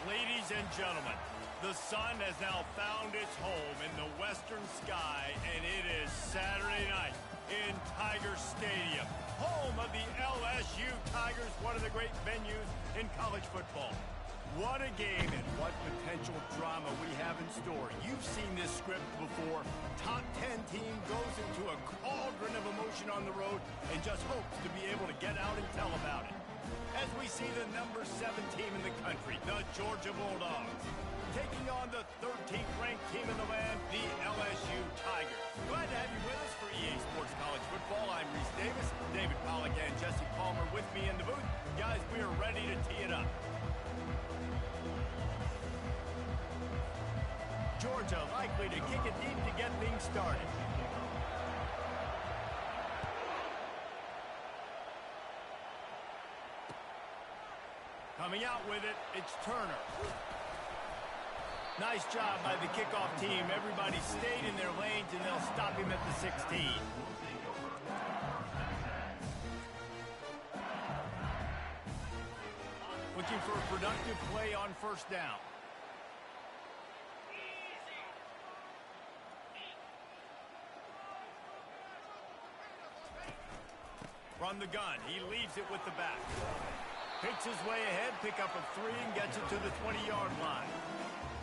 Ladies and gentlemen, the sun has now found its home in the western sky, and it is Saturday night in Tiger Stadium, home of the LSU Tigers, one of the great venues in college football. What a game and what potential drama we have in store. You've seen this script before. Top 10 team goes into a cauldron of emotion on the road and just hopes to be able to get out and tell about it. As we see the number 7 team in the country, the Georgia Bulldogs, taking on the 13th ranked team in the land, the LSU Tigers. Glad to have you with us for EA Sports College Football. I'm Reese Davis, David Pollack and Jesse Palmer with me in the booth. Guys, we are ready to tee it up. Georgia likely to kick it deep to get things started. Coming out with it, it's Turner. Nice job by the kickoff team. Everybody stayed in their lanes, and they'll stop him at the 16. Looking for a productive play on first down. Run the gun. He leaves it with the back. Picks his way ahead, pick up a 3, and gets it to the 20-yard line.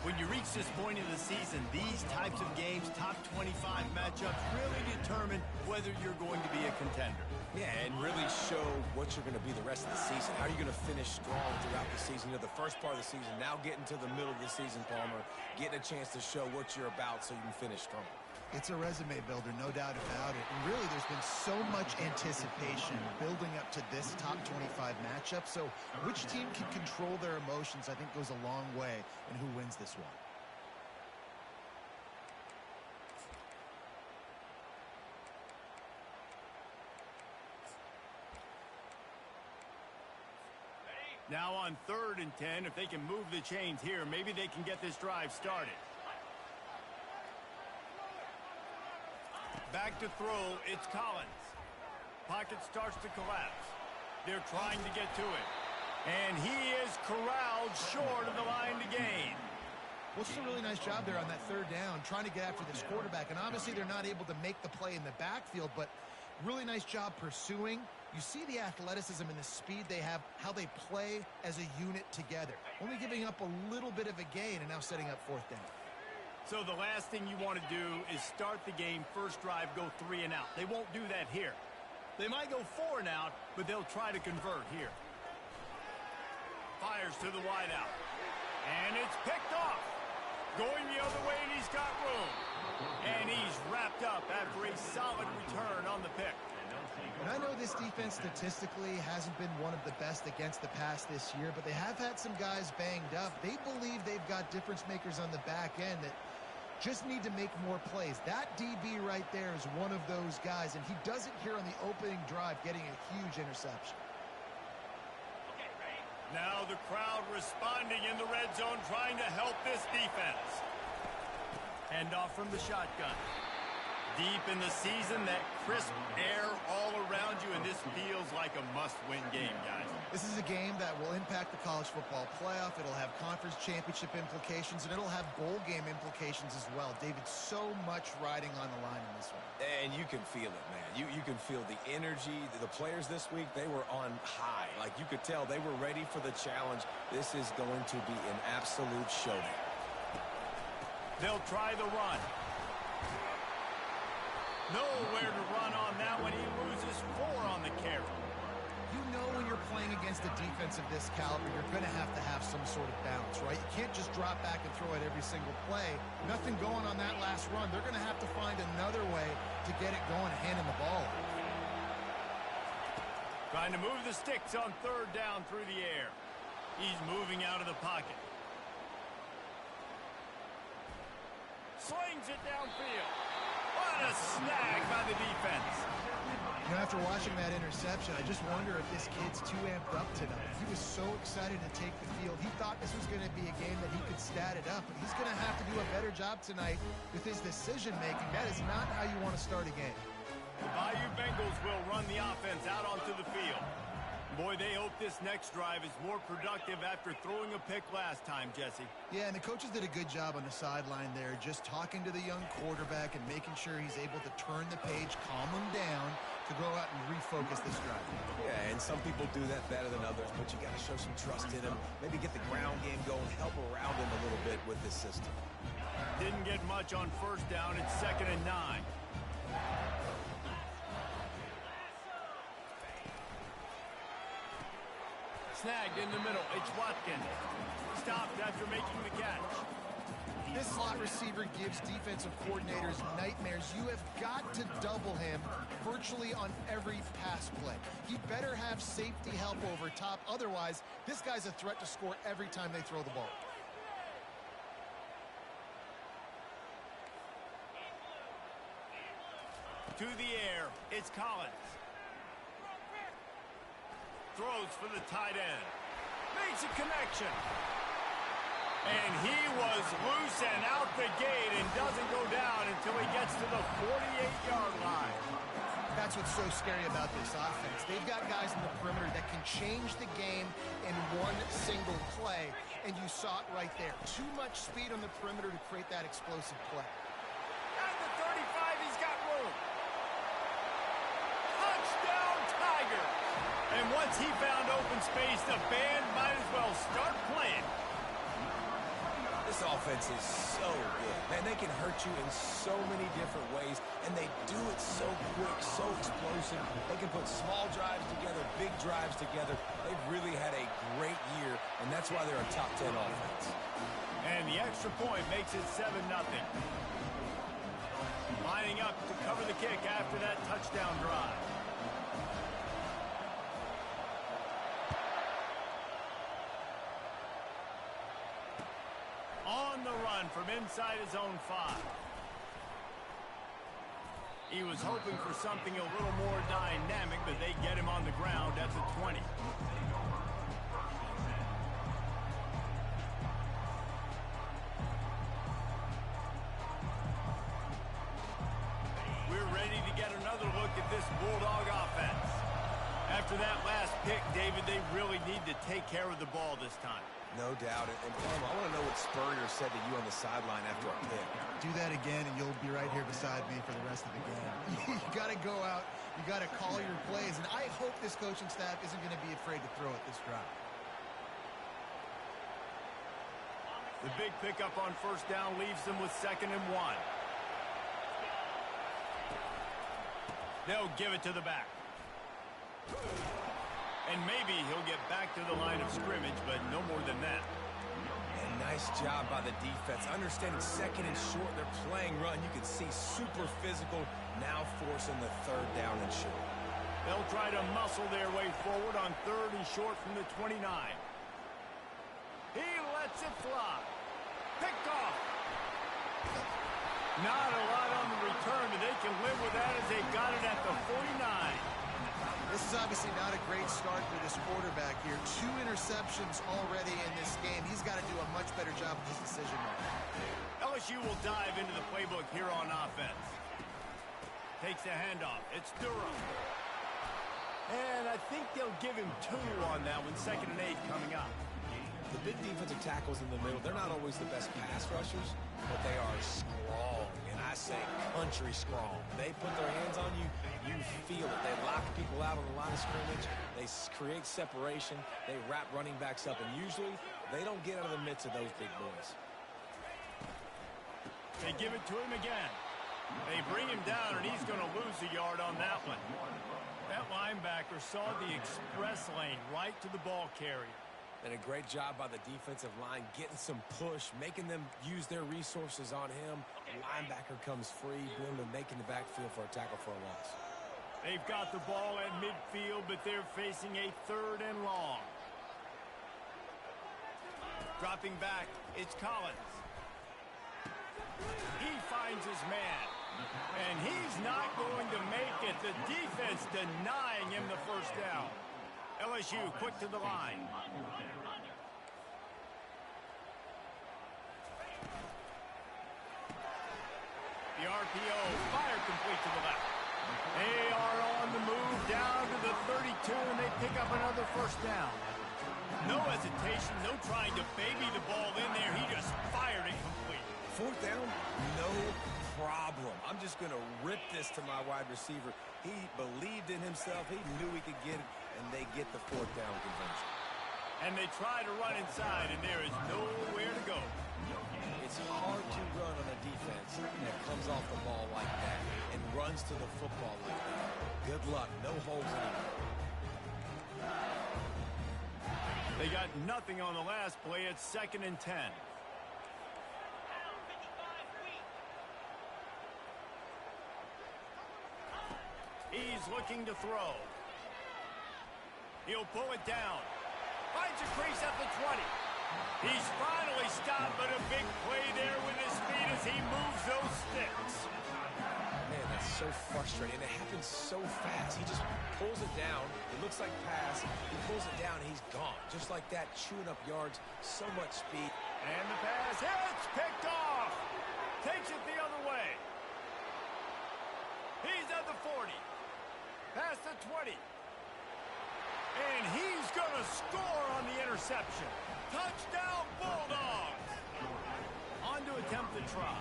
When you reach this point in the season, these types of games, top 25 matchups, really determine whether you're going to be a contender. Yeah, and really show what you're going to be the rest of the season. How are you going to finish strong throughout the season? You know, the first part of the season, now getting to the middle of the season, Palmer, getting a chance to show what you're about so you can finish strong. It's a resume builder, no doubt about it. And really, there's been so much anticipation building up to this top 25 matchup. So which team can control their emotions, I think, goes a long way in who wins this one. Now on 3rd and 10, if they can move the chains here, maybe they can get this drive started. Back to throw, it's Collins. Pocket starts to collapse. They're trying to get to it. And he is corralled short of the line to gain. Well, it's a really nice job there on that 3rd down, trying to get after this quarterback. And obviously they're not able to make the play in the backfield, but really nice job pursuing. You see the athleticism and the speed they have, how they play as a unit together. Only giving up a little bit of a gain and now setting up 4th down. So the last thing you want to do is start the game, first drive, go 3 and out. They won't do that here. They might go 4 and out, but they'll try to convert here. Fires to the wideout. And it's picked off. Going the other way, and he's got room. And he's wrapped up after a solid return on the pick. And I know this defense statistically hasn't been one of the best against the pass this year, but they have had some guys banged up. They believe they've got difference makers on the back end that just need to make more plays. That DB right there is one of those guys, and he does it here on the opening drive, getting a huge interception. Now the crowd responding in the red zone, trying to help this defense. Hand off from the shotgun. Deep in the season, that crisp air all around you, and this feels like a must-win game, guys. This is a game that will impact the college football playoff. It'll have conference championship implications, and it'll have bowl game implications as well. David, so much riding on the line in this one. And you can feel it, man. You can feel the energy. The players this week, they were on high. Like, you could tell they were ready for the challenge. This is going to be an absolute showdown. They'll try the run. Nowhere to run on that one. He loses 4 on the carry. You know when you're playing against a defense of this caliber, you're going to have some sort of balance, right? You can't just drop back and throw it every single play. Nothing going on that last run. They're going to have to find another way to get it going and handing the ball off. Trying to move the sticks on 3rd down through the air. He's moving out of the pocket. Slings it downfield. What a snag by the defense. You know, after watching that interception, I just wonder if this kid's too amped up tonight. He was so excited to take the field. He thought this was going to be a game that he could stat it up, but he's going to have to do a better job tonight with his decision-making. That is not how you want to start a game. The Bayou Bengals will run the offense out onto the field. Boy, they hope this next drive is more productive after throwing a pick last time, Jesse. Yeah, and the coaches did a good job on the sideline there, just talking to the young quarterback and making sure he's able to turn the page, calm him down to go out and refocus this drive. Yeah, and some people do that better than others, but you got to show some trust in him. Maybe get the ground game going, help around him a little bit with this system. Didn't get much on first down. It's 2nd and 9. Snagged in the middle. It's Watkins. Stopped after making the catch. This slot receiver gives defensive coordinators nightmares. You have got to double him virtually on every pass play. He better have safety help over top. Otherwise, this guy's a threat to score every time they throw the ball. To the air. It's Collins. Throws for the tight end. Makes a connection. And he was loose and out the gate and doesn't go down until he gets to the 48-yard line. That's what's so scary about this offense. They've got guys in the perimeter that can change the game in one single play, and you saw it right there. Too much speed on the perimeter to create that explosive play. At the 35, he's got room. Touchdown, Tigers! And once he found open space, the band might as well start playing. This offense is so good. Man, they can hurt you in so many different ways, and they do it so quick, so explosive. They can put small drives together, big drives together. They've really had a great year, and that's why they're a top 10 offense. And the extra point makes it 7-0. Lining up to cover the kick after that touchdown drive. On the run from inside his own 5. He was hoping for something a little more dynamic, but they get him on the ground at the 20. We're ready to get another look at this Bulldog offense. After that last pick, David, they really need to take care of the ball this time. No doubt. And Palmer, I want to know what Spurrier said to you on the sideline after a pick. Do that again, and you'll be right here beside me for the rest of the game. You got to go out. You got to call your plays, and I hope this coaching staff isn't going to be afraid to throw it this drive. The big pickup on first down leaves them with 2nd and 1. They'll give it to the back. And maybe he'll get back to the line of scrimmage, but no more than that. And nice job by the defense. Understanding 2nd and short, they're playing run. You can see super physical, now forcing the 3rd down and short. They'll try to muscle their way forward on 3rd and short from the 29. He lets it fly. Picked off. Not a lot on the return, but they can live with that as they got it at the 49. This is obviously not a great start for this quarterback here. 2 interceptions already in this game. He's got to do a much better job with his decision-making. LSU will dive into the playbook here on offense. Takes a handoff. It's Durham. And I think they'll give him 2 on that one. 2nd and 8 coming up. The big defensive tackles in the middle, they're not always the best pass rushers, but they are strong, and I say country strong. They put their hands on you, you feel it. They lock people out on the line of scrimmage. They create separation. They wrap running backs up, and usually they don't get out of the midst of those big boys. They give it to him again. They bring him down, and he's going to lose a yard on that one. That linebacker saw the express lane right to the ball carrier. And a great job by the defensive line, getting some push, making them use their resources on him. The linebacker comes free, boom, and making the backfield for a tackle for a loss. They've got the ball at midfield, but they're facing a 3rd and long. Dropping back, it's Collins. He finds his man, and he's not going to make it. The defense denying him the first down. LSU quick to the line. The RPO, fire complete to the left. They are on the move down to the 32, and they pick up another first down. No hesitation, no trying to baby the ball in there. He just fired it complete. Fourth down, no problem. I'm just going to rip this to my wide receiver. He believed in himself. He knew he could get it, and they get the fourth down conversion. And they try to run inside, and there is nowhere to go. It's hard to run on a defense that comes off the ball like that and runs to the football like that. Good luck. No holes anywhere. They got nothing on the last play. It's 2nd and 10. He's looking to throw. He'll pull it down. Finds a crease at the 20. He's finally stopped, but a big play there with his feet as he moves those sticks. Man, that's so frustrating. It happens so fast. He just pulls it down. It looks like pass. He pulls it down, and he's gone. Just like that, chewing up yards. So much speed. And the pass hits, picked off. Takes it the other way. He's at the 40. Past the 20. And he's going to score on the interception. Touchdown, Bulldogs. On to attempt the try.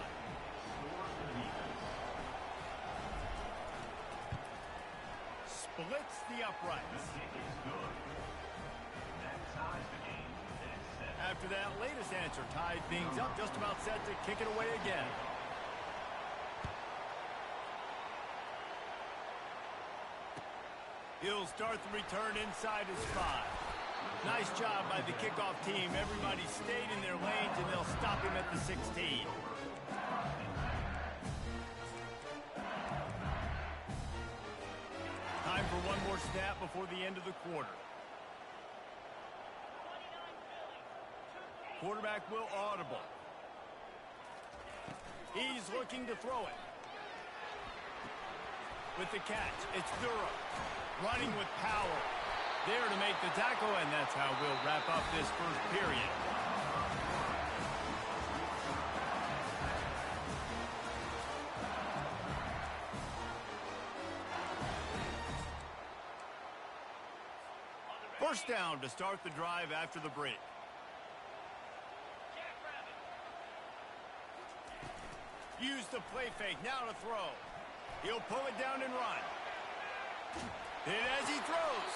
Splits the uprights. After that latest answer, tied things up, just about set to kick it away again. He'll start the return inside his 5. Nice job by the kickoff team. Everybody stayed in their lanes, and they'll stop him at the 16. Time for one more snap before the end of the quarter. Quarterback will audible. He's looking to throw it. With the catch, it's Durham. Running with power. There to make the tackle, and that's how we'll wrap up this first period. First down to start the drive after the break. Use the play fake, now to throw. He'll pull it down and run. And as he throws,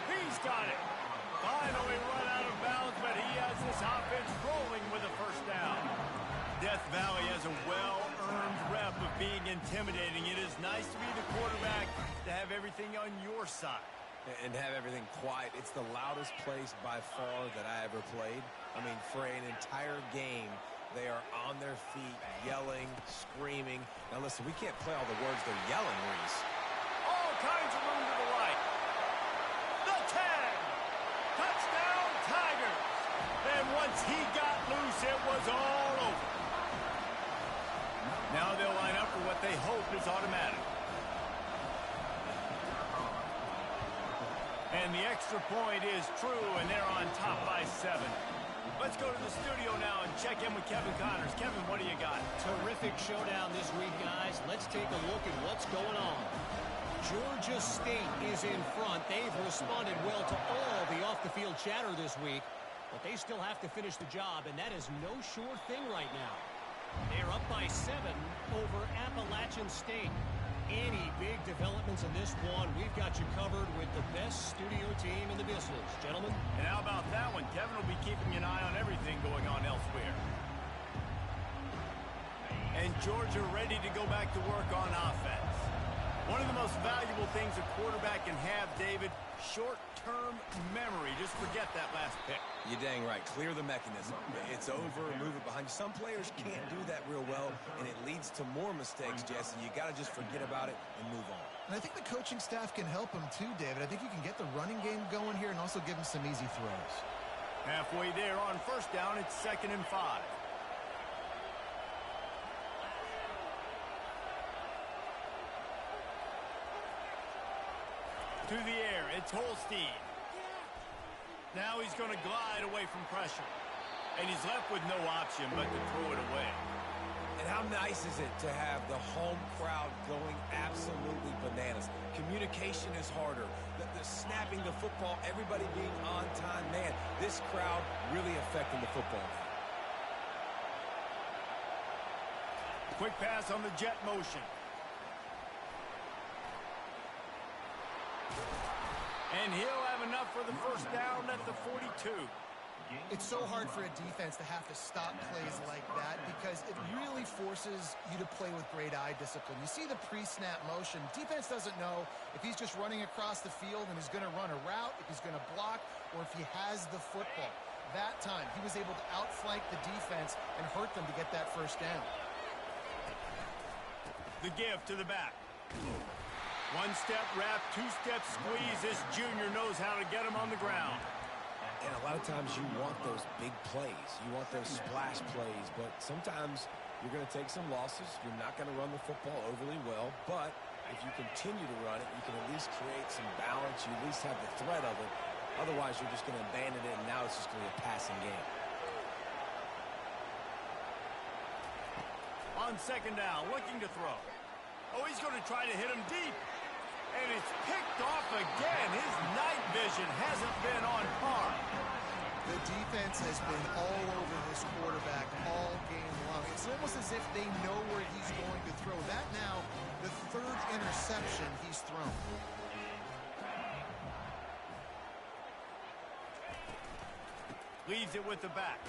he's got it. Finally run out of bounds, but he has this offense rolling with a first down. Death Valley has a well-earned rep of being intimidating. It is nice to be the quarterback, to have everything on your side. And have everything quiet. It's the loudest place by far that I ever played. I mean, for an entire game, they are on their feet, yelling, screaming. Now listen, we can't play all the words they're yelling, Reese. All kinds of room to the right. The 10. Touchdown, Tigers. And once he got loose, it was all over. Now they'll line up for what they hope is automatic. And the extra point is true, and they're on top by 7. Let's go to the studio now and check in with Kevin Connors. Kevin, what do you got? Terrific showdown this week, guys. Let's take a look at what's going on. Georgia State is in front. They've responded well to all the off-the-field chatter this week, but they still have to finish the job, and that is no sure thing right now. They're up by 7 over Appalachian State. Any big developments in this one, we've got you covered with the best studio team in the business. Gentlemen? And how about that one? Kevin will be keeping an eye on everything going on elsewhere. And Georgia ready to go back to work on offense. One of the most valuable things a quarterback can have, David, short-term memory. Just forget that last pick. You're dang right. Clear the mechanism. It's over, move it behind you. Some players can't do that real well, and it leads to more mistakes, Jesse. You got to just forget about it and move on. And I think the coaching staff can help him too, David. I think you can get the running game going here and also give him some easy throws. Halfway there on first down, it's 2nd and 5. To the air, it's Holstein. Now he's going to glide away from pressure. And he's left with no option but to throw it away. And how nice is it to have the home crowd going absolutely bananas? Communication is harder. The snapping the football, everybody being on time. Man, this crowd really affecting the football now. Quick pass on the jet motion. And he'll have enough for the first down at the 42. It's so hard for a defense to have to stop plays like that because it really forces you to play with great eye discipline. You see the pre-snap motion. Defense doesn't know if he's just running across the field and he's going to run a route, if he's going to block, or if he has the football. That time, he was able to outflank the defense and hurt them to get that first down. The give to the back. One-step wrap, two-step squeeze. This junior knows how to get him on the ground. And a lot of times you want those big plays. You want those splash plays. But sometimes you're going to take some losses. You're not going to run the football overly well. But if you continue to run it, you can at least create some balance. You at least have the threat of it. Otherwise, you're just going to abandon it, and now it's just going to be a passing game. On second down, looking to throw. Oh, he's going to try to hit him deep. And it's picked off again. His night vision hasn't been on par. The defense has been all over this quarterback all game long. It's almost as if they know where he's going to throw. That now, the third interception he's thrown. Leaves it with the back.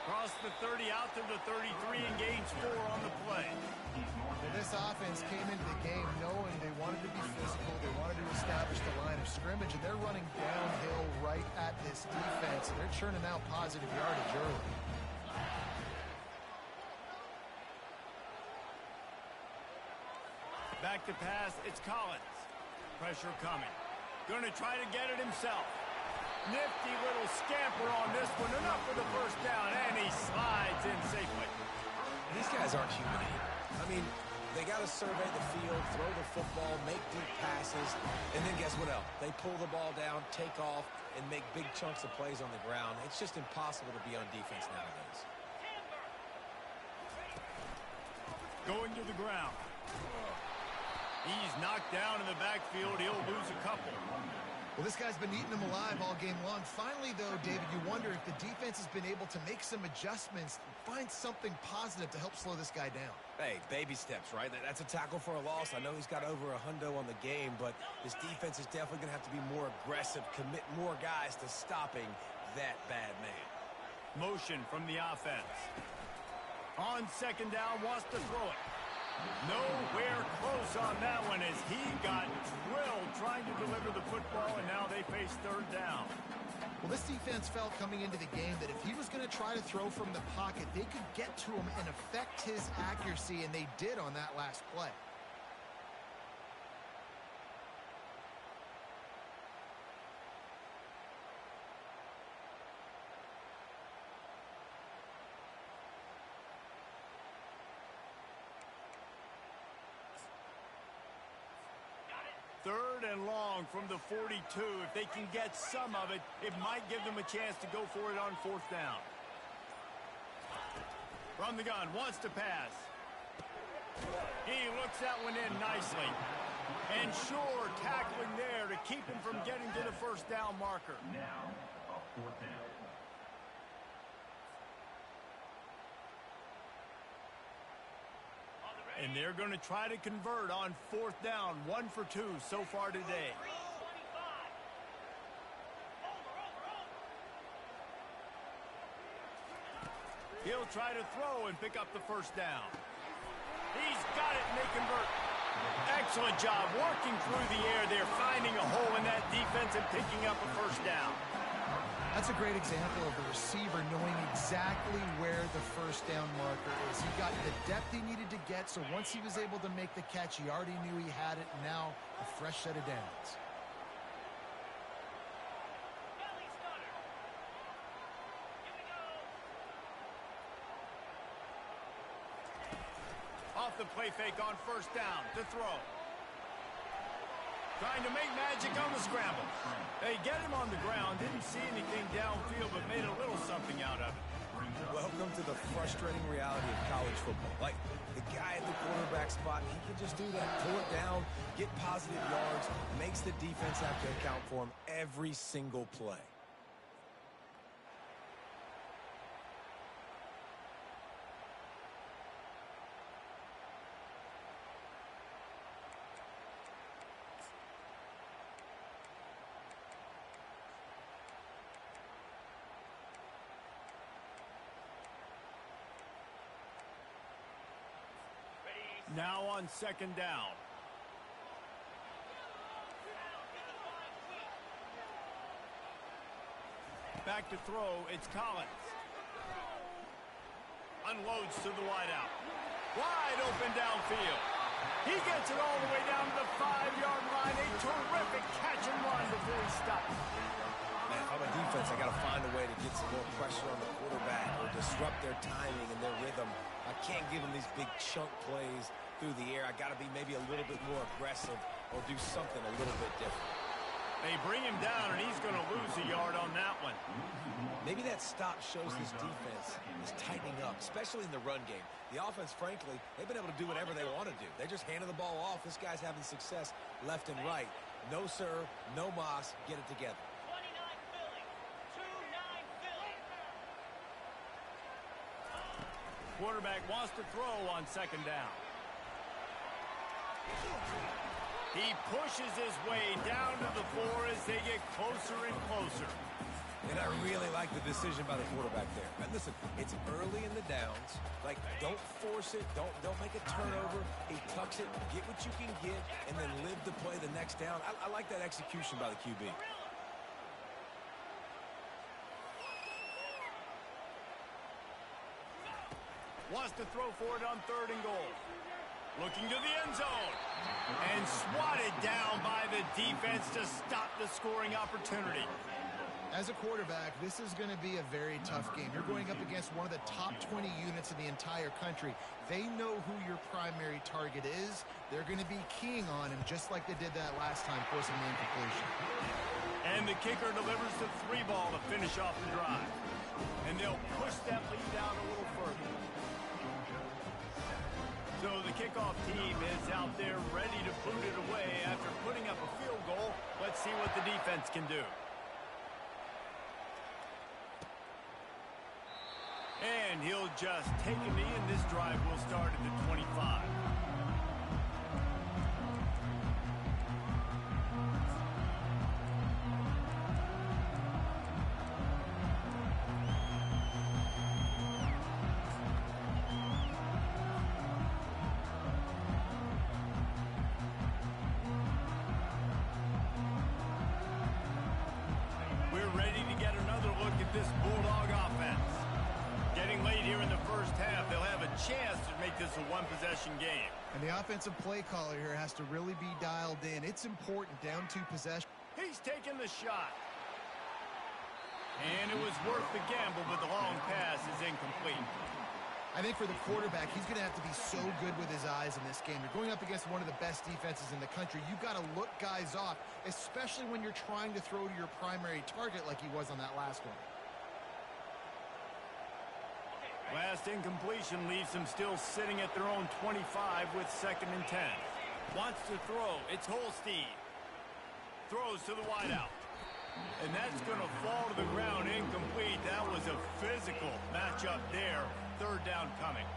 Cross the 30 out to the 33 and gains 4 on the play. Well, this offense came into the game knowing they wanted to be physical, they wanted to establish the line of scrimmage, and they're running downhill right at this defense, and they're churning out positive yardage early. Back to pass, it's Collins. Pressure coming. Going to try to get it himself. Nifty little scamper on this one. Enough for the first down, and he slides in safely. These guys aren't human here. I mean, they got to survey the field, throw the football, make deep passes, and then guess what else? They pull the ball down, take off, and make big chunks of plays on the ground. It's just impossible to be on defense nowadays. Going to the ground. He's knocked down in the backfield. He'll lose a couple. Well, this guy's been eating them alive all game long. Finally, though, David, you wonder if the defense has been able to make some adjustments, find something positive to help slow this guy down. Hey, baby steps, right? That's a tackle for a loss. I know he's got over $100 on the game, but this defense is definitely going to have to be more aggressive, commit more guys to stopping that bad man. Motion from the offense. On second down, wants to throw it. Nowhere close on that one as he got drilled trying to deliver the football, and now they face third down. Well, this defense felt coming into the game that if he was going to try to throw from the pocket, they could get to him and affect his accuracy, and they did on that last play. Third and long from the 42. If they can get some of it, it might give them a chance to go for it on fourth down. From the gun, wants to pass. He looks that one in nicely. And sure, tackling there to keep him from getting to the first down marker. Now, a fourth down. And they're going to try to convert on fourth down. 1 for 2 so far today. He'll try to throw and pick up the first down. He's got it, and they convert. Excellent job working through the air there, finding a hole in that defense and picking up a first down. That's a great example of the receiver knowing exactly where the first down marker is. He got the depth he needed to get, so once he was able to make the catch, he already knew he had it, and now a fresh set of downs. Off the play fake on first down to throw. Trying to make magic on the scramble. They get him on the ground. Didn't see anything downfield, but made a little something out of it. Welcome to the frustrating reality of college football. Like, the guy at the quarterback spot, he can just do that. Pull it down, get positive yards, makes the defense have to account for him every single play. Now on second down. Back to throw, it's Collins. Unloads to the wideout. Wide open downfield. He gets it all the way down to the 5-yard line. A terrific catch and run before he stops. Man, if I'm a defense, I got to find a way to get some more pressure on the quarterback or disrupt their timing and their rhythm. I can't give them these big chunk plays through the air. I got to be maybe a little bit more aggressive or do something a little bit different. They bring him down, and he's going to lose a yard on that one. Maybe that stop shows this defense is tightening up, especially in the run game. The offense, frankly, they've been able to do whatever they want to do. They just handed the ball off. This guy's having success left and right. No, sir, no mas. Get it together. Quarterback wants to throw on second down. He pushes his way down to the 4 as they get closer and closer. And I really like the decision by the quarterback there. And listen, it's early in the downs. Like, don't force it. Don't make a turnover. He tucks it, get what you can get, and then live to play the next down. I like that execution by the QB. Wants to throw for it on 3rd and goal. Looking to the end zone. And swatted down by the defense to stop the scoring opportunity. As a quarterback, this is going to be a very tough game. You're going up against one of the top 20 units in the entire country. They know who your primary target is. They're going to be keying on him just like they did that last time, forcing the incompletion. And the kicker delivers the 3 ball to finish off the drive. And they'll push that lead down a little further. So the kickoff team is out there ready to boot it away after putting up a field goal. Let's see what the defense can do. And he'll just take a knee, and this drive will start at the 25. We're ready to get another look at this Bulldog offense. Getting late here in the first half, they'll have a chance to make this a one-possession game. And the offensive play caller here has to really be dialed in. It's important down to possession. He's taking the shot. And it was worth the gamble, but the long pass is incomplete. I think for the quarterback, he's going to have to be so good with his eyes in this game. You're going up against one of the best defenses in the country. You've got to look guys off, especially when you're trying to throw to your primary target like he was on that last one. Last incompletion leaves them still sitting at their own 25 with 2nd and 10. Wants to throw. It's Holstein. Throws to the wideout. And that's going to fall to the ground incomplete. That was a physical matchup there. 3rd down coming.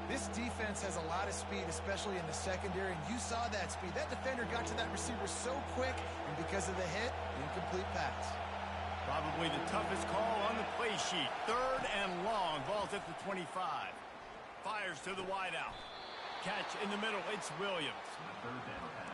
This defense has a lot of speed, especially in the secondary, and you saw that speed. That defender got to that receiver so quick, and because of the hit, incomplete pass. Probably the toughest call on the play sheet. 3rd and long. Ball's at the 25. Fires to the wideout. Catch in the middle. It's Williams.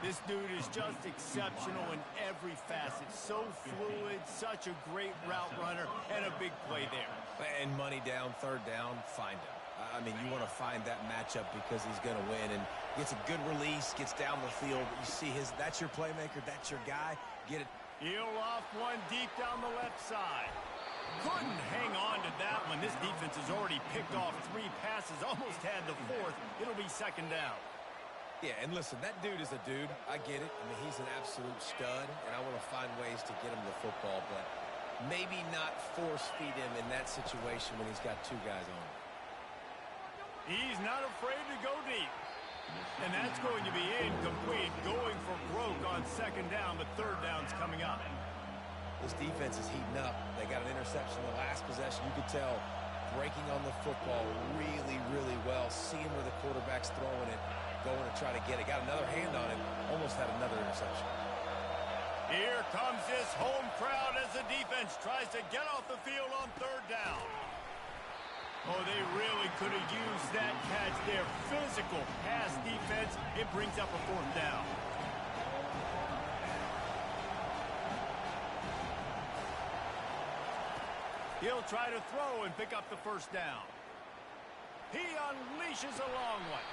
This dude is just exceptional in every facet. So fluid, such a great route runner, and a big play there. And money down, 3rd down, find him. I mean, you want to find that matchup because he's going to win and gets a good release, gets down the field. You see that's your playmaker, that's your guy. Get it. He'll off one deep down the left side. Couldn't hang on to that one. This defense has already picked off 3 passes, almost had the 4th. It'll be 2nd down. Yeah, and listen, that dude is a dude. I get it. I mean, he's an absolute stud, and I want to find ways to get him the football. But maybe not force feed him in that situation when he's got two guys on him. He's not afraid to go deep. And that's going to be incomplete, going for broke on second down, but third down's coming up. This defense is heating up. They got an interception in the last possession. You could tell breaking on the football really, really well, seeing where the quarterback's throwing it, going to try to get it. Got another hand on it, almost had another interception. Here comes this home crowd as the defense tries to get off the field on third down. Oh, they really could have used that catch there. Physical pass defense. It brings up a fourth down. He'll try to throw and pick up the first down. He unleashes a long one.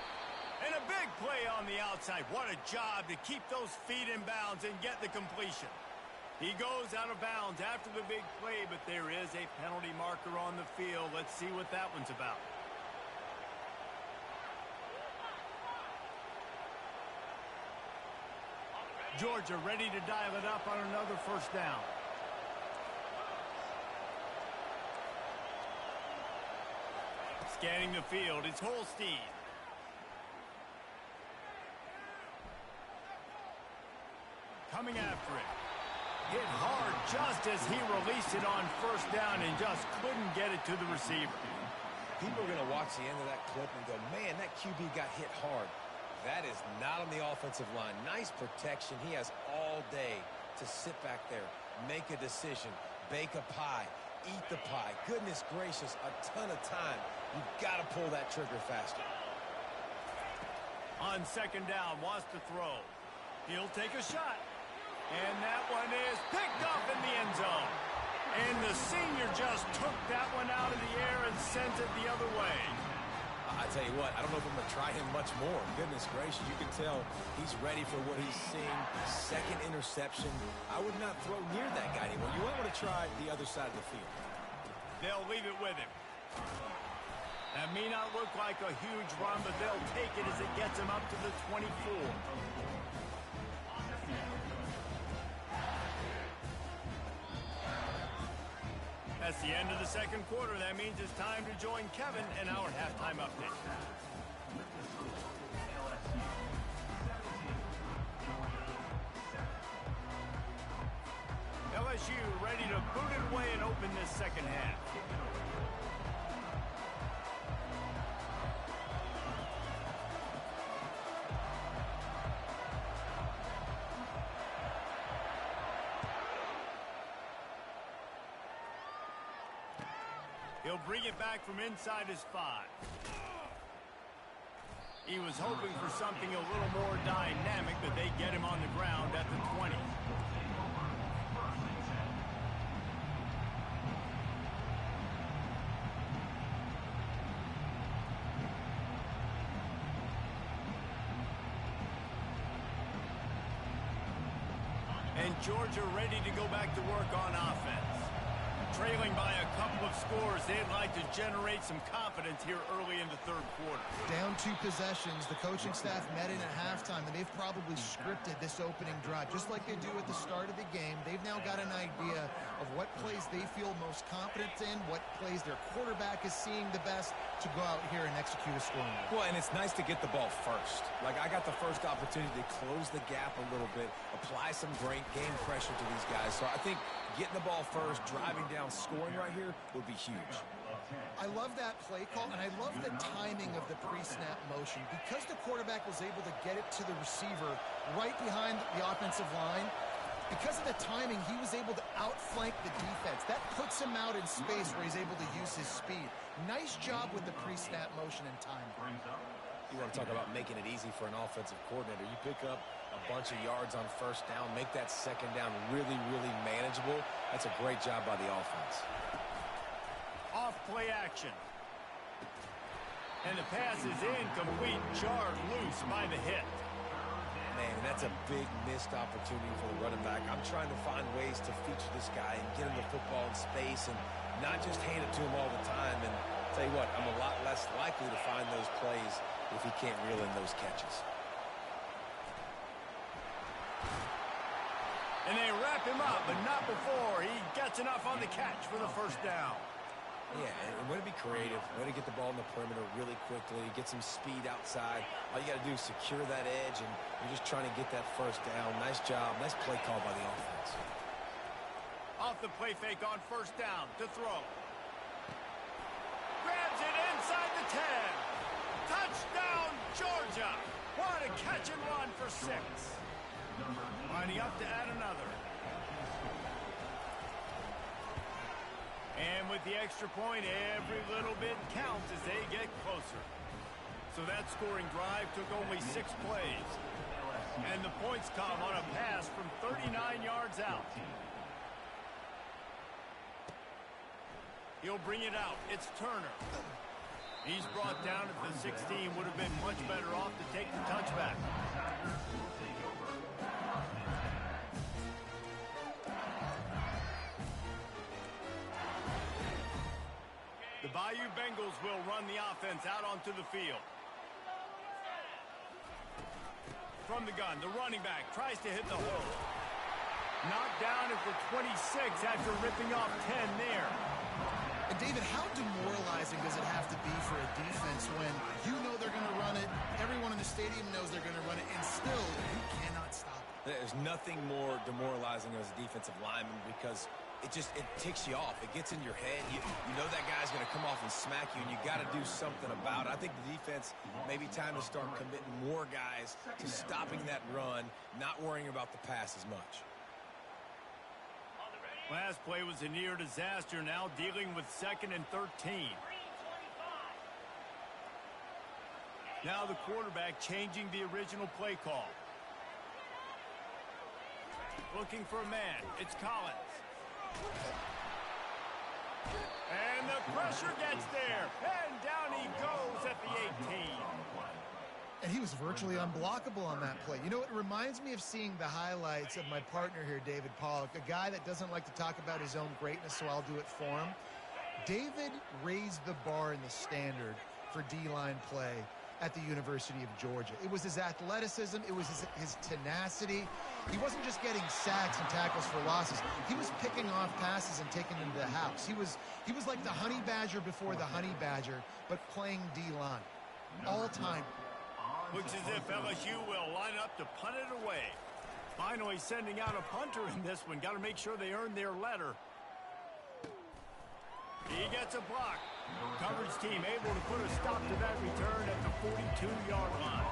And a big play on the outside. What a job to keep those feet in bounds and get the completion. He goes out of bounds after the big play, but there is a penalty marker on the field. Let's see what that one's about. Georgia ready to dial it up on another first down. Scanning the field, it's Holstein. Coming after it. Hit hard just as he released it on first down and just couldn't get it to the receiver. People are going to watch the end of that clip and go, man, that QB got hit hard. That is not on the offensive line. Nice protection. He has all day to sit back there, make a decision, bake a pie, eat the pie. Goodness gracious, a ton of time. You've got to pull that trigger faster. On second down, wants to throw. He'll take a shot. And that one is picked up in the end zone. And the senior just took that one out of the air and sent it the other way. I tell you what, I don't know if I'm going to try him much more. Goodness gracious, you can tell he's ready for what he's seeing. Second interception. I would not throw near that guy anymore. You might want to try the other side of the field. They'll leave it with him. That may not look like a huge run, but they'll take it as it gets him up to the 24. That's the end of the second quarter. That means it's time to join Kevin in our halftime update. LSU ready to boot it away and open this second half. He'll bring it back from inside his 5. He was hoping for something a little more dynamic, but they get him on the ground at the 20. And Georgia ready to go back to work on offense. Trailing by a couple of scores, they'd like to generate some confidence here early in the third quarter. Down 2 possessions, the coaching staff met in at halftime, and they've probably scripted this opening drive. Just like they do at the start of the game, they've now got an idea of what plays they feel most confident in, what plays their quarterback is seeing the best to go out here and execute a scoring. Well, and it's nice to get the ball first. Like, I got the first opportunity to close the gap a little bit, apply some great game pressure to these guys. So I think getting the ball first, driving down, scoring right here would be huge. I love that play call, and I love the timing of the pre-snap motion. Because the quarterback was able to get it to the receiver right behind the offensive line, because of the timing, he was able to outflank the defense. That puts him out in space where he's able to use his speed. Nice job with the pre-snap motion and timing. You want to talk about making it easy for an offensive coordinator. You pick up a bunch of yards on first down, make that second down really, really manageable. That's a great job by the offense. Off play action. And the pass is incomplete, jarred loose by the hit. Man, that's a big missed opportunity for the running back. I'm trying to find ways to feature this guy and get him the football in space and not just hand it to him all the time. And tell you what, I'm a lot less likely to find those plays if he can't reel in those catches. And they wrap him up, but not before he gets enough on the catch for the first down. Yeah, and way to be creative, way to get the ball in the perimeter really quickly, get some speed outside. All you got to do is secure that edge, and you're just trying to get that first down. Nice job. Nice play call by the offense. Off the play fake on first down to throw. Grabs it inside the 10. Touchdown, Georgia. What a catch and run for 6. Lining up to add another. And with the extra point, every little bit counts as they get closer. So that scoring drive took only 6 plays. And the points come on a pass from 39 yards out. He'll bring it out. It's Turner. He's brought down at the 16. Would have been much better off to take the touchback. The Bayou Bengals will run the offense out onto the field. From the gun, the running back tries to hit the hole. Knocked down at the 26 after ripping off 10 there. And David, how demoralizing does it have to be for a defense when you know they're going to run it, everyone in the stadium knows they're going to run it, and still you cannot stop it? There's nothing more demoralizing as a defensive lineman because it ticks you off. It gets in your head. You know that guy's going to come off and smack you, and you got to do something about it. I think the defense may be time to start committing more guys to stopping that run, not worrying about the pass as much. Last play was a near disaster, now dealing with 2nd and 13. Now the quarterback changing the original play call. Looking for a man. It's Collins. And the pressure gets there. And down he goes at the 18. And he was virtually unblockable on that play. You know, it reminds me of seeing the highlights of my partner here, David Pollock, a guy that doesn't like to talk about his own greatness, so I'll do it for him. David raised the bar in the standard for D-line play at the University of Georgia. It was his athleticism. It was his tenacity. He wasn't just getting sacks and tackles for losses. He was picking off passes and taking them to the house. He was like the honey badger before the honey badger, but playing D-line. All time. Looks as if LSU will line up to punt it away. Finally sending out a punter in this one. Got to make sure they earn their letter. He gets a block. Coverage team able to put a stop to that return at the 42-yard line.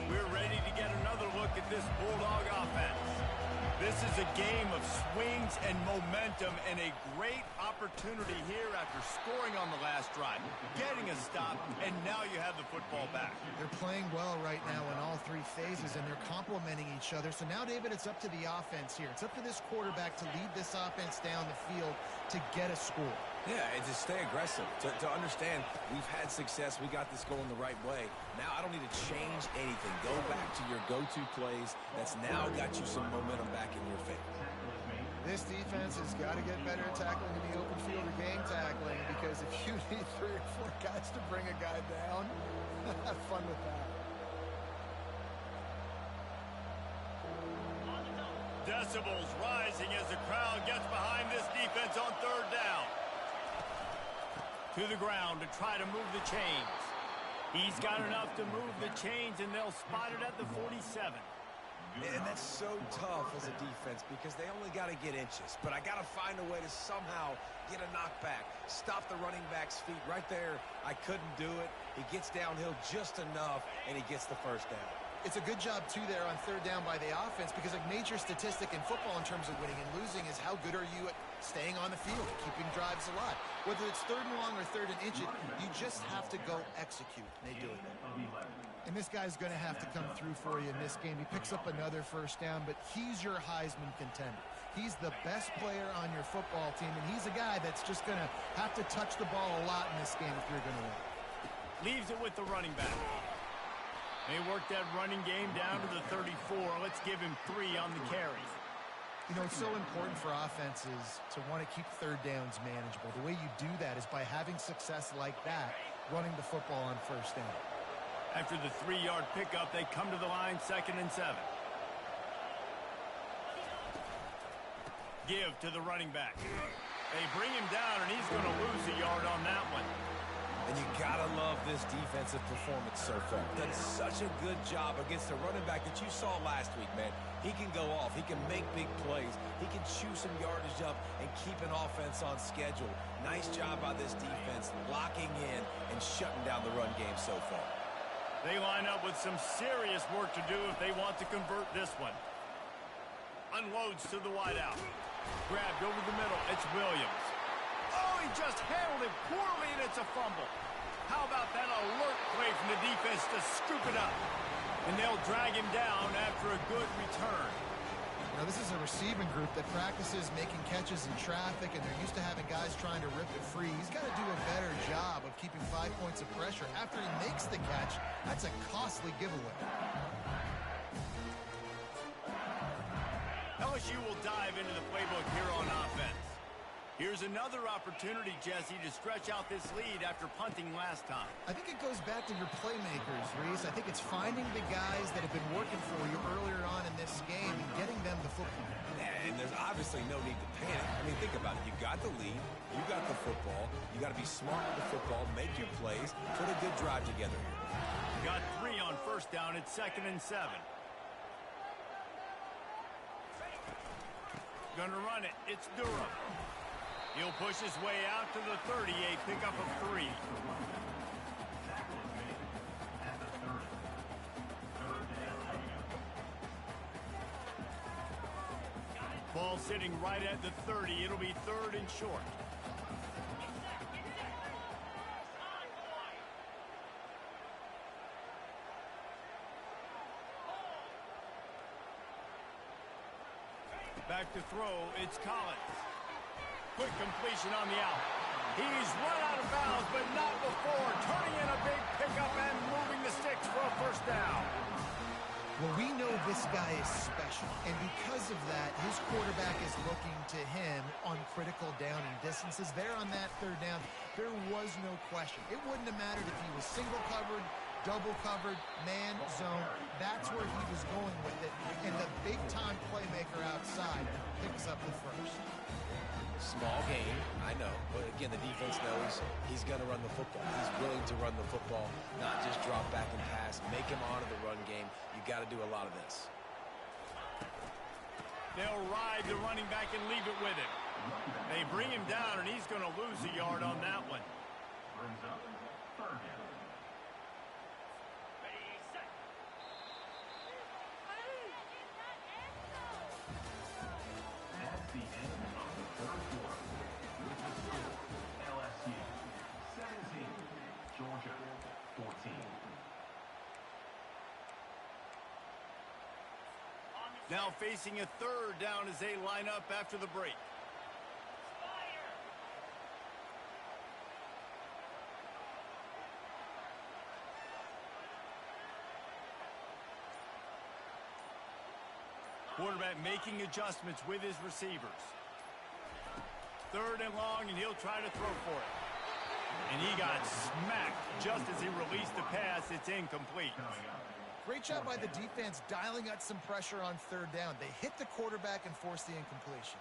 We're ready to get another look at this Bulldog offense. This is a game of swings and momentum and a great opportunity here after scoring on the last drive, getting a stop, and now you have the football back. They're playing well right now in all 3 phases, and they're complementing each other. So now, David, it's up to the offense here. It's up to this quarterback to lead this offense down the field to get a score. Yeah, and to stay aggressive, to understand we've had success, we got this going the right way. Now I don't need to change anything. Go back to your go-to plays. That's now got you some momentum back in your favor. This defense has got to get better at tackling in the open field or game tackling, because if you need 3 or 4 guys to bring a guy down, have fun with that. Decibels rising as the crowd gets behind this defense on 3rd down. To the ground to try to move the chains. He's got enough to move the chains, and they'll spot it at the 47. And that's so tough as a defense because they only got to get inches. But I got to find a way to somehow get a knockback, stop the running back's feet right there. I couldn't do it. He gets downhill just enough, and he gets the first down. It's a good job, too, there on 3rd down by the offense, because a major statistic in football in terms of winning and losing is how good are you at staying on the field, keeping drives alive. Whether it's 3rd and long or 3rd and inch, you just have to go execute. And they do it. And this guy's going to have to come through for you in this game. He picks up another first down, but he's your Heisman contender. He's the best player on your football team, and he's a guy that's just going to have to touch the ball a lot in this game if you're going to win. Leaves it with the running back. They work that running game down to the 34. Let's give him 3 on the carry. You know, it's so important for offenses to want to keep third downs manageable. The way you do that is by having success like that, running the football on first down. After the 3-yard pickup, they come to the line, 2nd and 7. Give to the running back. They bring him down, and he's going to lose a yard on that one. And you got to love this defensive performance so far. Done such a good job against a running back that you saw last week, man. He can go off. He can make big plays. He can chew some yardage up and keep an offense on schedule. Nice job by this defense locking in and shutting down the run game so far. They line up with some serious work to do if they want to convert this one. Unloads to the wideout. Grabbed over the middle. It's Williams. Oh, he just handled it poorly, and it's a fumble. How about that alert play from the defense to scoop it up? And they'll drag him down after a good return. Now, this is a receiving group that practices making catches in traffic, and they're used to having guys trying to rip it free. He's got to do a better job of keeping 5 points of pressure. After he makes the catch, that's a costly giveaway. LSU will dive into the playbook here on offense. Here's another opportunity, Jesse, to stretch out this lead after punting last time. I think it goes back to your playmakers, Reese. I think it's finding the guys that have been working for you earlier on in this game and getting them the football. And there's obviously no need to panic. I mean, think about it. You got the lead. You got the football. You got to be smart with the football. Make your plays. Put a good drive together here. Got 3 on first down. It's 2nd and 7. Gonna run it. It's Durham. He'll push his way out to the 30, a pickup of 3. Ball sitting right at the 30. It'll be 3rd and short. Back to throw. It's Collins. Quick completion on the out. He's run out of bounds, but not before. Turning in a big pickup and moving the sticks for a first down. Well, we know this guy is special, and because of that, his quarterback is looking to him on critical down and distances. There on that 3rd down, there was no question. It wouldn't have mattered if he was single covered, double covered, man, zone. That's where he was going with it, and the big-time playmaker outside picks up the first. Small game, I know. But again, the defense knows he's going to run the football. He's willing to run the football, not just drop back and pass. Make him honor the run game. You got to do a lot of this. They'll ride the running back and leave it with him. They bring him down, and he's going to lose a yard on that one. Brings up 3rd down. At the end of the 3rd quarter, with the score, LSU 17, Georgia 14. Now facing a 3rd down as they line up after the break. Quarterback making adjustments with his receivers. 3rd and long, and he'll try to throw for it. And he got smacked just as he released the pass. It's incomplete. Great job by the defense dialing out some pressure on 3rd down. They hit the quarterback and forced the incompletion.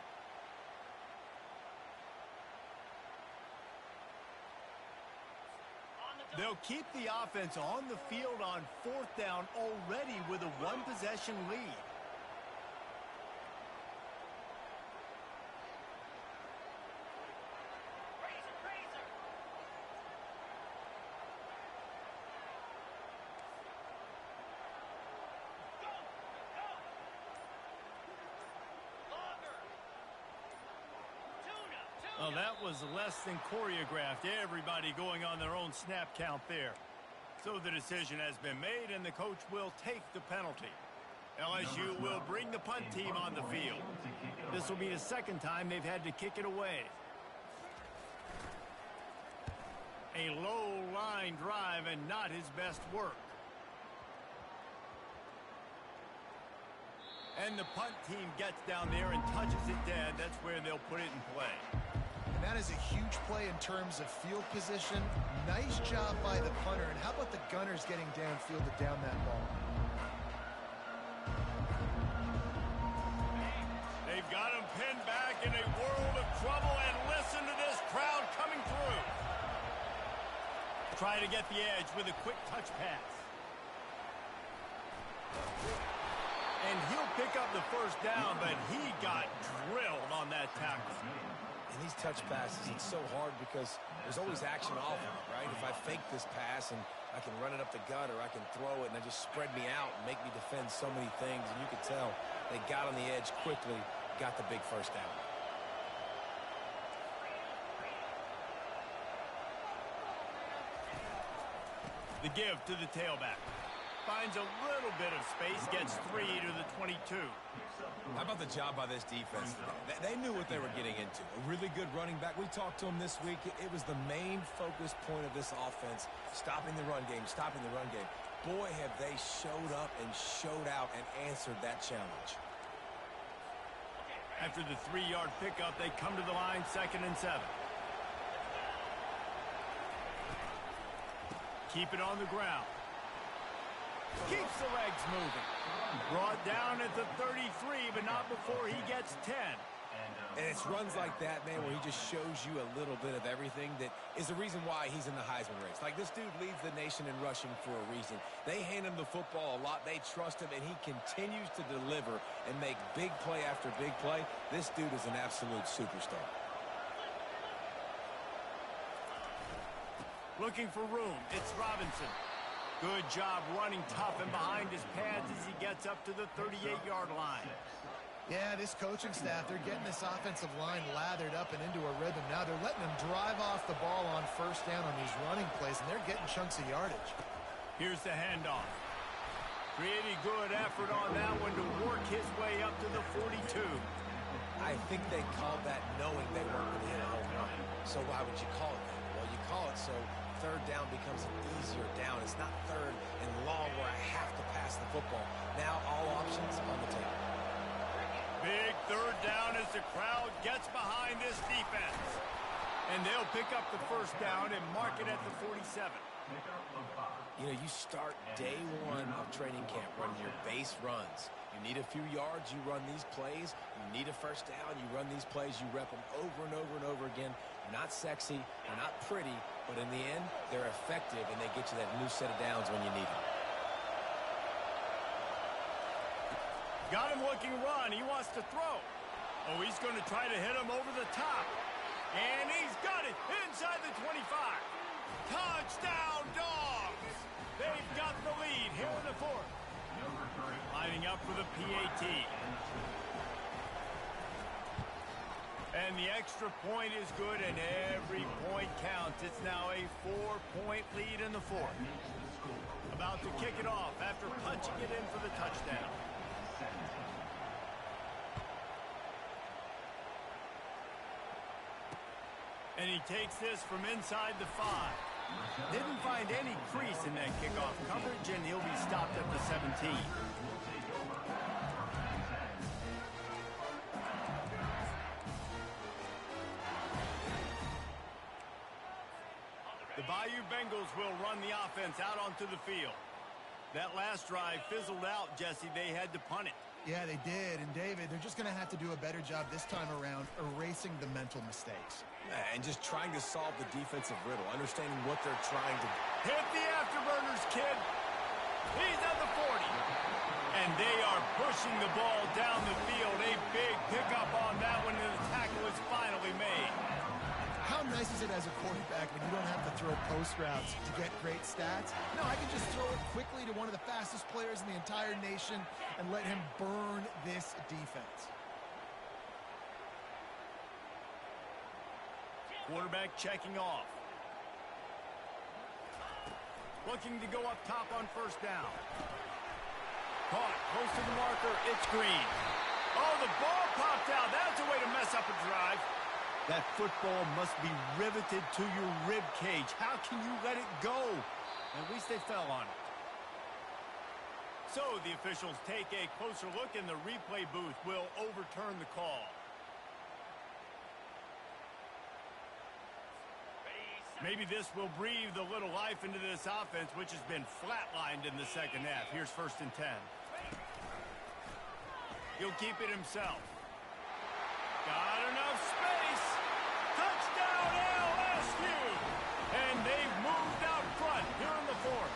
They'll keep the offense on the field on 4th down already with a 1-possession lead. Well, that was less than choreographed. Everybody going on their own snap count there. So the decision has been made, and the coach will take the penalty. LSU will bring the punt team on the field. This will be the 2nd time they've had to kick it away. A low line drive and not his best work. And the punt team gets down there and touches it dead. That's where they'll put it in play. And that is a huge play in terms of field position. Nice job by the punter. And how about the Gunners getting downfield to down that ball? They've got him pinned back in a world of trouble, and listen to this crowd coming through. Try to get the edge with a quick touch pass. And he'll pick up the first down, but he got drilled on that tackle. And these touch passes, it's so hard because there's always action off of it, right? If I fake this pass and I can run it up the gut or I can throw it and they just spread me out and make me defend so many things. And you can tell they got on the edge quickly, got the big first down. The give to the tailback. Finds a little bit of space, gets 3 to the 22. How about the job by this defense? They knew what they were getting into. A really good running back. We talked to him this week. It was the main focus point of this offense, stopping the run game, stopping the run game. Boy, have they showed up and showed out and answered that challenge. After the 3-yard pickup, they come to the line, 2nd and 7. Keep it on the ground. Keeps the legs moving. Brought down at the 33, but not before he gets 10. And it's runs like that, man, where he just shows you a little bit of everything that is the reason why he's in the Heisman race. Like, this dude leads the nation in rushing for a reason. They hand him the football a lot. They trust him, and he continues to deliver and make big play after big play. This dude is an absolute superstar. Looking for room. It's Robinson. Good job running tough and behind his pads as he gets up to the 38-yard line. Yeah, this coaching staff, they're getting this offensive line lathered up and into a rhythm. Now they're letting them drive off the ball on first down on these running plays, and they're getting chunks of yardage. Here's the handoff. Pretty good effort on that one to work his way up to the 42. I think they called that knowing they weren't going to hit a home run. So why would you call it that? Well, you call it so third down becomes an easier down. It's not third and long where I have to pass the football. Now all options on the table. Big third down as the crowd gets behind this defense. And they'll pick up the first down and mark it at the 47. You know, you start day one of training camp running your base runs. You need a few yards, you run these plays. You need a first down, you run these plays. You rep them over and over and over again. They're not sexy, they're not pretty, but in the end, they're effective, and they get you that new set of downs when you need them. Got him looking run. He wants to throw. Oh, he's going to try to hit him over the top. And he's got it inside the 25. Touchdown, Dogs! They've got the lead here in the fourth. Lining up for the PAT. And the extra point is good, and every point counts. It's now a 4-point lead in the fourth. About to kick it off after punching it in for the touchdown. And he takes this from inside the 5. Didn't find any crease in that kickoff coverage, and he'll be stopped at the 17. The Bayou Bengals will run the offense out onto the field. That last drive fizzled out, Jesse. They had to punt it. Yeah, they did. And, David, they're just going to have to do a better job this time around erasing the mental mistakes. And just trying to solve the defensive riddle, understanding what they're trying to do. Hit the afterburners, kid. He's at the 40. And they are pushing the ball down the field. A big pickup on that one, and the tackle is finally made. How nice is it as a quarterback when you don't have to throw post routes to get great stats? No, I can just throw it quickly to one of the fastest players in the entire nation and let him burn this defense. Quarterback checking off. Looking to go up top on first down. Caught close to the marker. It's Green. Oh, the ball popped out. That's a way to mess up a drive. That football must be riveted to your rib cage. How can you let it go? At least they fell on it. So the officials take a closer look, and the replay booth will overturn the call. Maybe this will breathe a little life into this offense, which has been flatlined in the second half. Here's 1st and 10. He'll keep it himself. Got enough space. Touchdown LSU. And they've moved out front here in the 4th.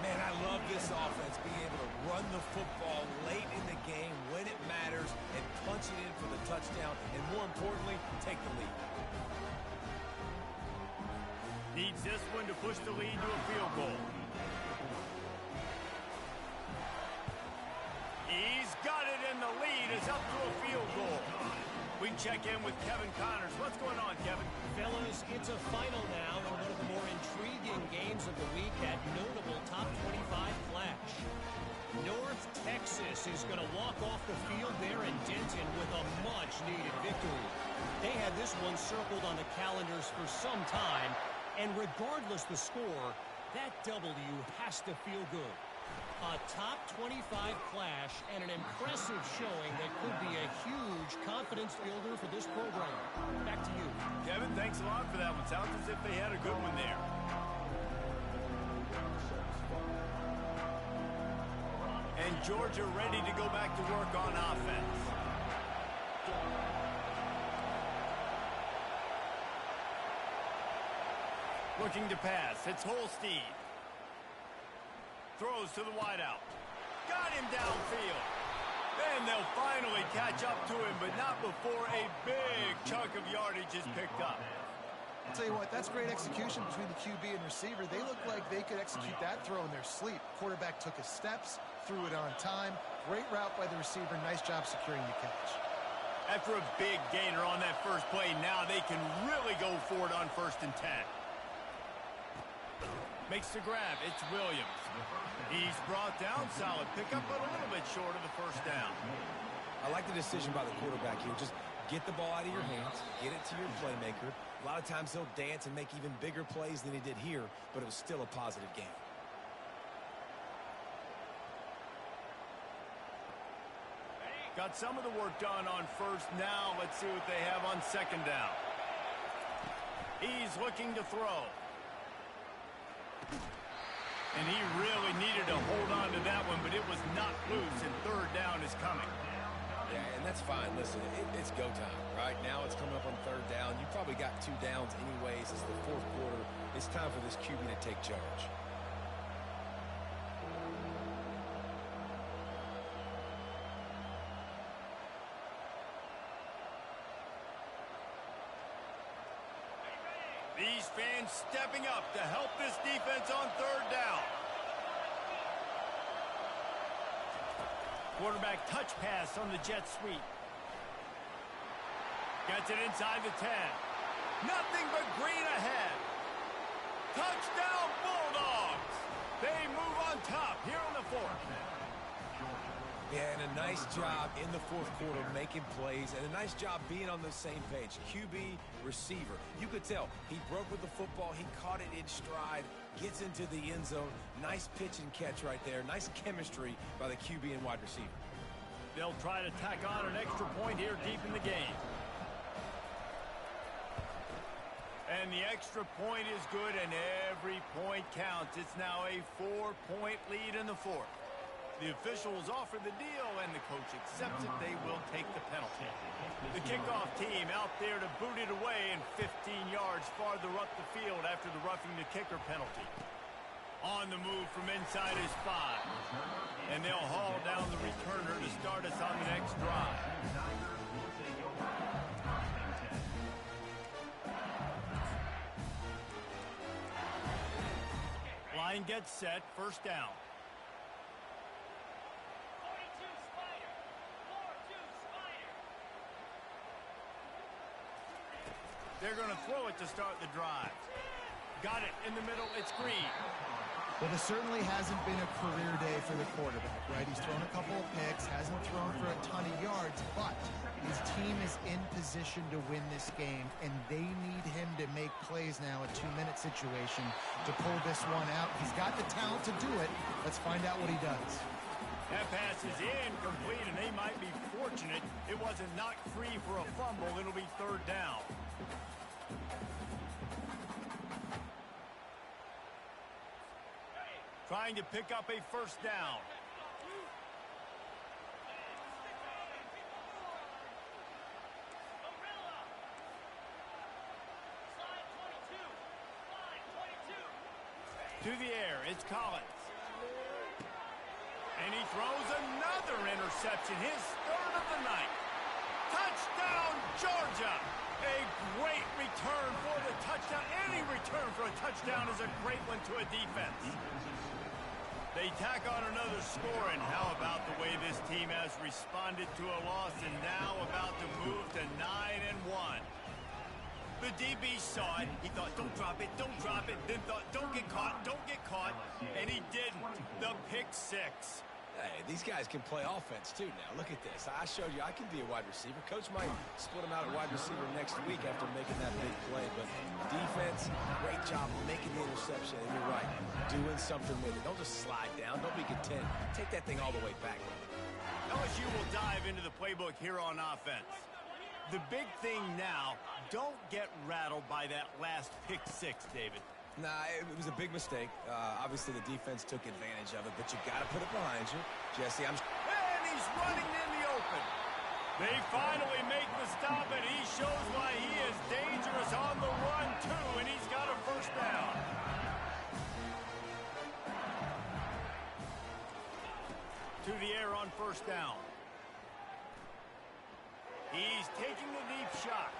Man, I love this offense being able to run the football late in the game when it matters and punch it in for the touchdown and, more importantly, take the lead. Needs this one to push the lead to a field goal. He's got it, and the lead is up to a field goal. We check in with Kevin Connors. What's going on, Kevin? Fellas, it's a final now in one of the more intriguing games of the week, that notable top 25 clash. North Texas is going to walk off the field there in Denton with a much-needed victory. They had this one circled on the calendars for some time, and regardless the score, that W has to feel good. A top 25 clash and an impressive showing that could be a huge confidence builder for this program. Back to you. Kevin, thanks a lot for that one. Sounds as if they had a good one there. And Georgia ready to go back to work on offense. Looking to pass. It's Holstein. Throws to the wideout. Got him downfield. Then they'll finally catch up to him, but not before a big chunk of yardage is picked up. I'll tell you what, that's great execution between the QB and receiver. They look like they could execute that throw in their sleep. Quarterback took his steps, threw it on time. Great route by the receiver. Nice job securing the catch. After a big gainer on that first play, now they can really go for it on 1st and 10. Makes the grab. It's Williams. He's brought down. Solid pickup, but a little bit short of the 1st down. I like the decision by the quarterback here. Just get the ball out of your hands, get it to your playmaker. A lot of times he'll dance and make even bigger plays than he did here, but it was still a positive game. Got some of the work done on 1st. Now let's see what they have on 2nd down. He's looking to throw. And he really needed to hold on to that one, but it was not loose, and 3rd down is coming. Yeah, and that's fine. Listen, it's go time, right? Now it's coming up on 3rd down. You probably got 2 downs anyways. It's the 4th quarter. It's time for this QB to take charge. These fans stepping up to help this defense on 3rd down. Quarterback touch pass on the jet sweep. Gets it inside the 10. Nothing but green ahead. Touchdown Bulldogs. They move on top here in the 4th. Yeah, and a nice job in the 4th quarter making plays, and a nice job being on the same page. QB, receiver. You could tell he broke with the football. He caught it in stride, gets into the end zone. Nice pitch and catch right there. Nice chemistry by the QB and wide receiver. They'll try to tack on an extra point here deep in the game. And the extra point is good, and every point counts. It's now a 4-point lead in the 4th. The officials offer the deal, and the coach accepts it. They will take the penalty. The kickoff team out there to boot it away, and 15 yards farther up the field after the roughing the kicker penalty. On the move from inside his 5. And they'll haul down the returner to start us on the next drive. Line gets set, 1st down. They're going to throw it to start the drive. Got it in the middle. It's Green. Well, this certainly hasn't been a career day for the quarterback, right? He's thrown a couple of picks, hasn't thrown for a ton of yards, but his team is in position to win this game, and they need him to make plays now, a 2-minute situation, to pull this one out. He's got the talent to do it. Let's find out what he does. That pass is incomplete, and they might be fortunate it wasn't knocked free for a fumble. It'll be third down. Trying to pick up a first down. To the air, it's Collins. And he throws another interception, his third of the night. Touchdown, Georgia! A great return for the touchdown. Any return for a touchdown is a great one to a defense. They tack on another score, and how about the way this team has responded to a loss and now about to move to 9-1. The DB saw it. He thought, don't drop it, then thought, don't get caught, and he didn't. The pick six. Hey, these guys can play offense, too, now. Look at this. I showed you I can be a wide receiver. Coach might split him out at wide receiver next week after making that big play. But defense, great job making the interception. And you're right, doing something with it. Don't just slide down. Don't be content. Take that thing all the way back. LSU will dive into the playbook here on offense. The big thing now, don't get rattled by that last pick six, David. Nah, it was a big mistake. Obviously, the defense took advantage of it, but you got to put it behind you. Jesse, And he's running in the open. They finally make the stop, and he shows why he is dangerous on the run, too, and he's got a first down. To the air on first down. He's taking a deep shot.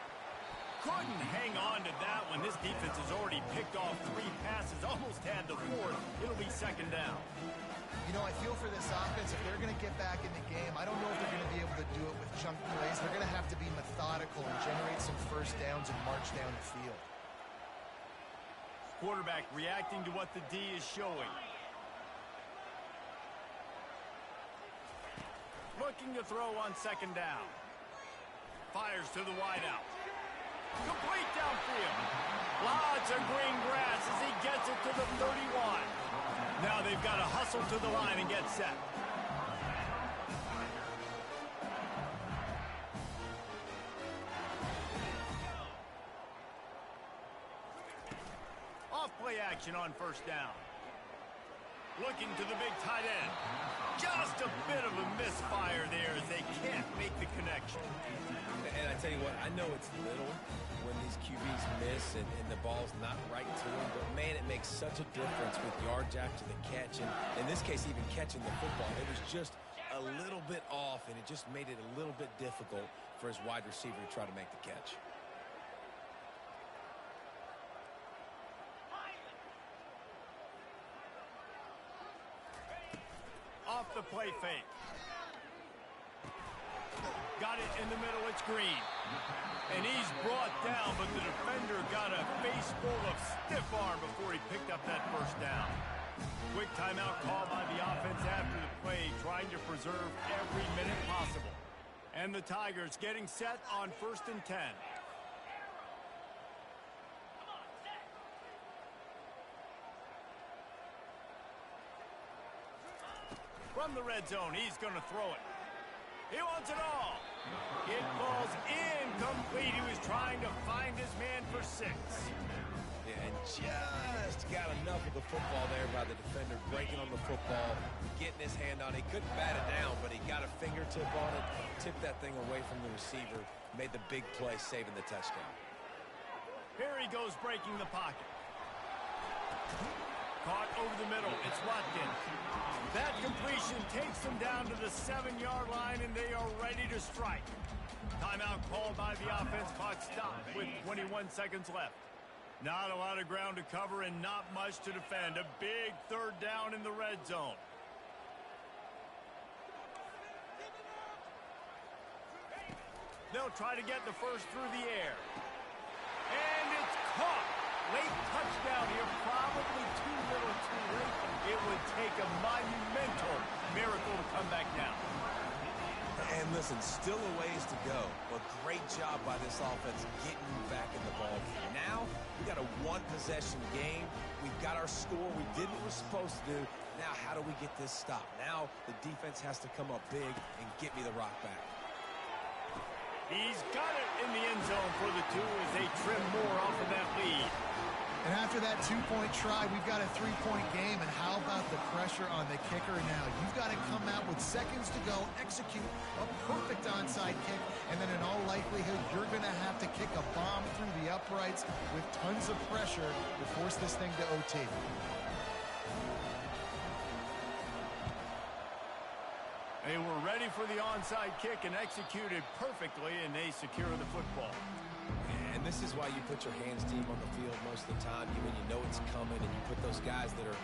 Couldn't hang on to that one. This defense has already picked off 3 passes, almost had the 4th. It'll be second down. You know, I feel for this offense, if they're going to get back in the game, I don't know if they're going to be able to do it with chunk plays. They're going to have to be methodical and generate some first downs and march down the field. Quarterback reacting to what the D is showing. Looking to throw on second down. Fires to the wideout. Complete downfield. Lots of green grass as he gets it to the 31. Now they've got to hustle to the line and get set. Off play action on first down. Looking to the big tight end. Just a bit of a misfire there as they can't make the connection. And I tell you what, I know it's little when these QBs miss and the ball's not right to them, but man, it makes such a difference with yards after the catch. And in this case, even catching the football, it was just a little bit off, and it just made it a little bit difficult for his wide receiver to try to make the catch. Off the play fake. Got it in the middle, it's Green. And he's brought down, but the defender got a face full of stiff arm before he picked up that first down. Quick timeout call by the offense after the play, trying to preserve every minute possible. And the Tigers getting set on 1st and 10. From the red zone, he's going to throw it. He wants it all. It falls incomplete. He was trying to find his man for 6. Yeah, and just got enough of the football there by the defender, breaking on the football, getting his hand on it. He couldn't bat it down, but he got a fingertip on it, tipped that thing away from the receiver, made the big play, saving the touchdown. Here he goes, breaking the pocket. Caught over the middle. It's Watkins. That completion takes them down to the 7-yard line, and they are ready to strike. Timeout called by the offense. Clock stopped with 21 seconds left. Not a lot of ground to cover and not much to defend. A big third down in the red zone. They'll try to get the first through the air. And it's caught. Late touchdown here, probably too little too late. It would take a monumental miracle to come back down. And listen, still a ways to go, but great job by this offense getting you back in the ball game. Now, we got a one-possession game. We've got our score. We did what we're supposed to do. Now, how do we get this stopped? Now, the defense has to come up big and get me the rock back. He's got it in the end zone for the 2 as they trim more off of that lead. And after that 2-point try, we've got a 3-point game. And how about the pressure on the kicker now? You've got to come out with seconds to go, execute a perfect onside kick, and then in all likelihood, you're going to have to kick a bomb through the uprights with tons of pressure to force this thing to OT. They were ready for the onside kick and executed perfectly, and they secure the football. And this is why you put your hands team on the field most of the time, when you know it's coming, and you put those guys that are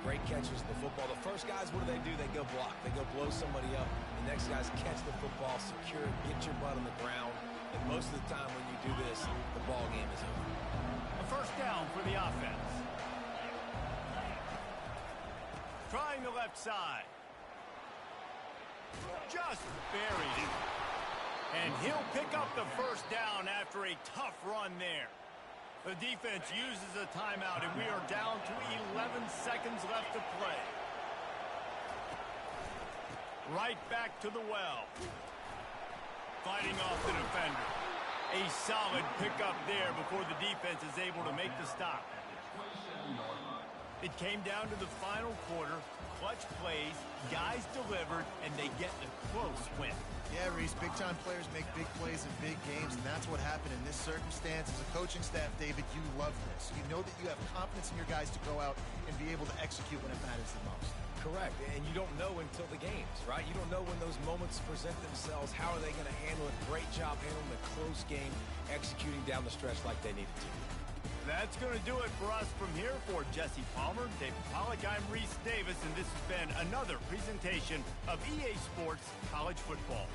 great catchers of the football. The first guys, what do? They go block. They go blow somebody up. The next guys catch the football, secure it, get your butt on the ground. And most of the time when you do this, the ball game is over. A first down for the offense. Trying the left side. Just buried it. And he'll pick up the first down after a tough run there. The defense uses a timeout, and we are down to 11 seconds left to play. Right back to the well. Fighting off the defender. A solid pickup there before the defense is able to make the stop. It came down to the final quarter. Clutch plays, guys delivered, and they get a close win. Yeah, Reese, big-time players make big plays in big games, and that's what happened in this circumstance. As a coaching staff, David, you love this. You know that you have confidence in your guys to go out and be able to execute when it matters the most. Correct, and you don't know until the games, right? You don't know when those moments present themselves. How are they going to handle it? Great job handling a close game, executing down the stretch like they needed to. That's going to do it for us from here. For Jesse Palmer, David Pollack, I'm Reese Davis, and this has been another presentation of EA Sports College Football.